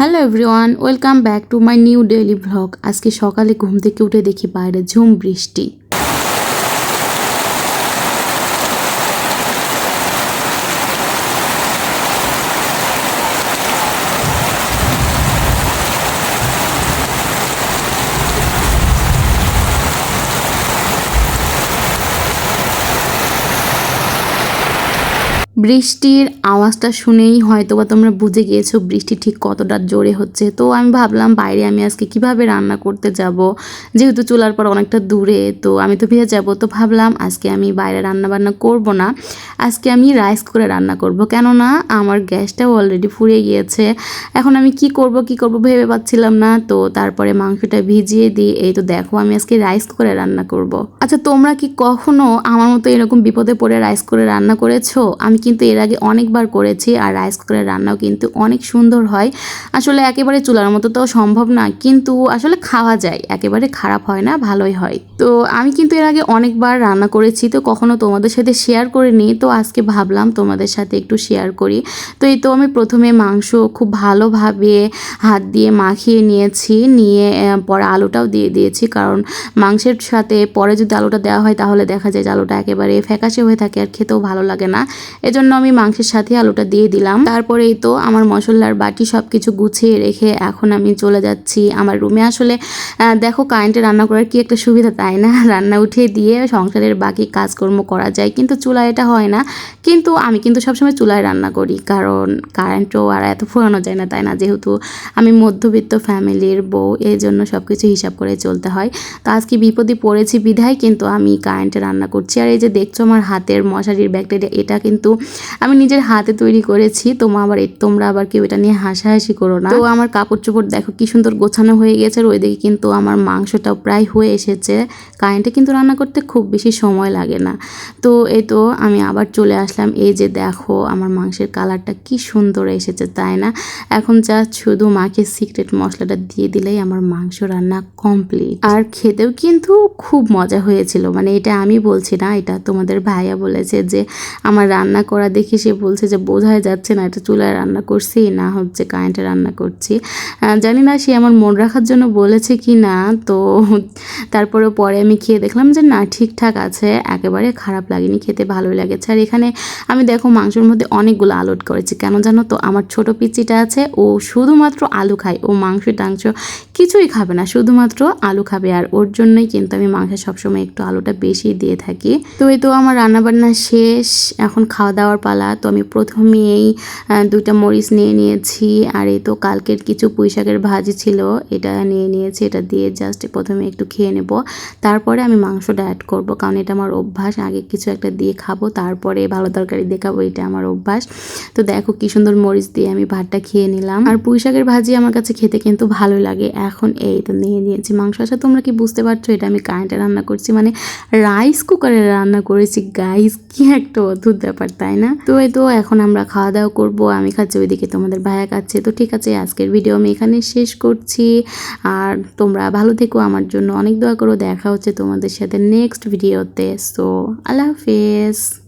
Hello everyone, welcome back to my new daily vlog. আজকে সকালে ঘুম থেকে উঠে দেখি বাইরে ঝুম বৃষ্টি। বৃষ্টির আওয়াজটা শুনেই হয়তোবা তোমরা বুঝে গিয়েছো বৃষ্টি ঠিক কতটা জোরে হচ্ছে। তো আমি ভাবলাম বাইরে আমি আজকে কিভাবে রান্না করতে যাব, যেহেতু চুলার পর অনেকটা দূরে, তো আমি তো ভিজে যাব। তো ভাবলাম আজকে আমি বাইরে রান্না বান্না করব না, আজকে আমি রাইস করে রান্না করব, কেননা আমার গ্যাসটাও অলরেডি ফুরিয়ে গিয়েছে। এখন আমি কি করব ভেবে পাচ্ছিলাম না। তো তারপরে মাংসটা ভিজিয়ে দিই। এই তো দেখো আমি আজকে রাইস করে রান্না করব। আচ্ছা, তোমরা কি কখনো আমার মতো এরকম বিপদে পড়ে রাইস করে রান্না করেছো? আমি কিন্তু এর আগে অনেকবার করেছি, আর রাইস কুকারের রান্নাও কিন্তু অনেক সুন্দর হয়। আসলে একেবারে চুলার মতো তো সম্ভব না, কিন্তু আসলে খাওয়া যায়, একেবারে খারাপ হয় না, ভালোই হয়। তো আমি কিন্তু এর আগে অনেকবার রান্না করেছি, তো কখনো তোমাদের সাথে শেয়ার করিনি। তো আজকে ভাবলাম তোমাদের সাথে একটু শেয়ার করি। তো এই তো আমি প্রথমে মাংস খুব ভালোভাবে হাত দিয়ে মাখিয়ে নিয়েছি, নিয়ে পরে আলুটাও দিয়ে দিয়েছি, কারণ মাংসের সাথে পরে যদি আলুটা দেওয়া হয় তাহলে দেখা যায় যে আলুটা একেবারে ফ্যাকাশে হয়ে থাকে আর খেতেও ভালো লাগে না। এজন্য আমি মাংসের সাথে আলুটা দিয়ে দিলাম। তারপরেই তো আমার মশলার বাটি সব কিছু গুছিয়ে রেখে এখন আমি চলে যাচ্ছি আমার রুমে। আসলে দেখো কারেন্টে রান্না করার কি একটা সুবিধা, তাই না? রান্না উঠিয়ে দিয়ে সংসারের বাকি কাজকর্ম করা যায়, কিন্তু চুলায় এটা হয় না। কিন্তু আমি কিন্তু সবসময় চুলায় রান্না করি, কারণ কারেন্টও আর এত ফুরানো যায় না, তাই না? যেহেতু আমি মধ্যবিত্ত ফ্যামিলির বউ, এই জন্য সব কিছু হিসাব করে চলতে হয়। তো আজকে বিপদে পড়েছি বিধায় কিন্তু আমি কারেন্টে রান্না করছি। আর এই যে দেখছো আমার হাতের মশারির ব্যাগটা, এটা কিন্তু আমি নিজের হাতে তৈরি করেছি। তোমরা আবার কেউ এটা নিয়ে হাসাহাসি করো না। তো আমার কাপড় চোপড় দেখো কি সুন্দর গোছানো হয়ে গেছে, আর ওইদিকে কিন্তু আমার মাংসটাও প্রায় হয়ে এসেছে। কারেন্টে কিন্তু রান্না করতে খুব বেশি সময় লাগে না। তো এই তো আমি আবার চলে আসলাম। এই যে দেখো আমার মাংসের কালারটা কি সুন্দর এসেছে, তাই না? এখন জাস্ট শুধু মাকে সিক্রেট মশলাটা দিয়ে দিলেই আমার মাংস রান্না কমপ্লিট। আর খেতেও কিন্তু খুব মজা হয়েছিল। মানে এটা আমি বলছি না, এটা তোমাদের ভাইয়া বলেছে যে আমার রান্না করা দেখে সে বলছে যে বোঝাই যাচ্ছে না এটা চুলায় রান্না করছি না হচ্ছে কারেন্টে রান্না করছি। জানি না সে আমার মন রাখার জন্য বলেছে কি না। তো তারপরে পরে আমি খেয়ে দেখলাম যে না, ঠিকঠাক আছে, একেবারে খারাপ লাগেনি, খেতে ভালোই লাগেছে। আর এখানে আমি দেখো মাংসের মধ্যে অনেকগুলো আলু করেছি, কেন জানো তো? আমার ছোট পিচিটা আছে, ও শুধুমাত্র আলু খায়, ও মাংস টাংস কিছুই খাবে না, শুধুমাত্র আলু খাবে। আর ওর জন্যই কিন্তু আমি মাংসে সবসময় একটু আলুটা বেশি দিয়ে থাকি। তো এই তো আমার রান্নাবান্না শেষ, এখন খাওয়া দাওয়ার পালা। তো আমি প্রথমেই 2টা মরিচ নিয়ে নিয়েছি, আর এই তো কালকের কিছু পুঁইশাকের ভাজি ছিল, এটা নিয়ে নিয়েছি। এটা দিয়ে জাস্ট প্রথমে একটু খেয়ে নেব, তারপরে আমি মাংসটা অ্যাড করব, কারণ এটা আমার অভ্যাস, আগে কিছু একটা দিয়ে খাবো তারপরে ভালো তরকারি দিয়ে খাবো, এটা আমার অভ্যাস। তো দেখো কি সুন্দর মরিচ দিয়ে আমি ভাতটা খেয়ে নিলাম। আর পুঁইশাকের ভাজি আমার কাছে খেতে কিন্তু ভালো লাগে। এখন এই তো নিয়ে নিয়েছি মাংস। আচ্ছা, তোমরা কি বুঝতে পারছো এটা আমি কারেন্টে রান্না করছি, মানে রাইস কুকারে রান্না করেছি গাইস, কি একটা অদ্ভুত ব্যাপার, তাই না? তো এই তো এখন আমরা খাওয়া দাওয়া করবো, আমি খাচ্ছি, ওইদিকে তোমাদের ভাইয়া খাচ্ছে। তো ঠিক আছে, আজকের ভিডিও আমি এখানে শেষ করছি। আর তোমরা ভালো থেকো, আমার জন্য অনেক দোয়া করো। দেখা হচ্ছে তোমাদের সাথে নেক্সট ভিডিওতে। সো আল্লাহ হাফেজ।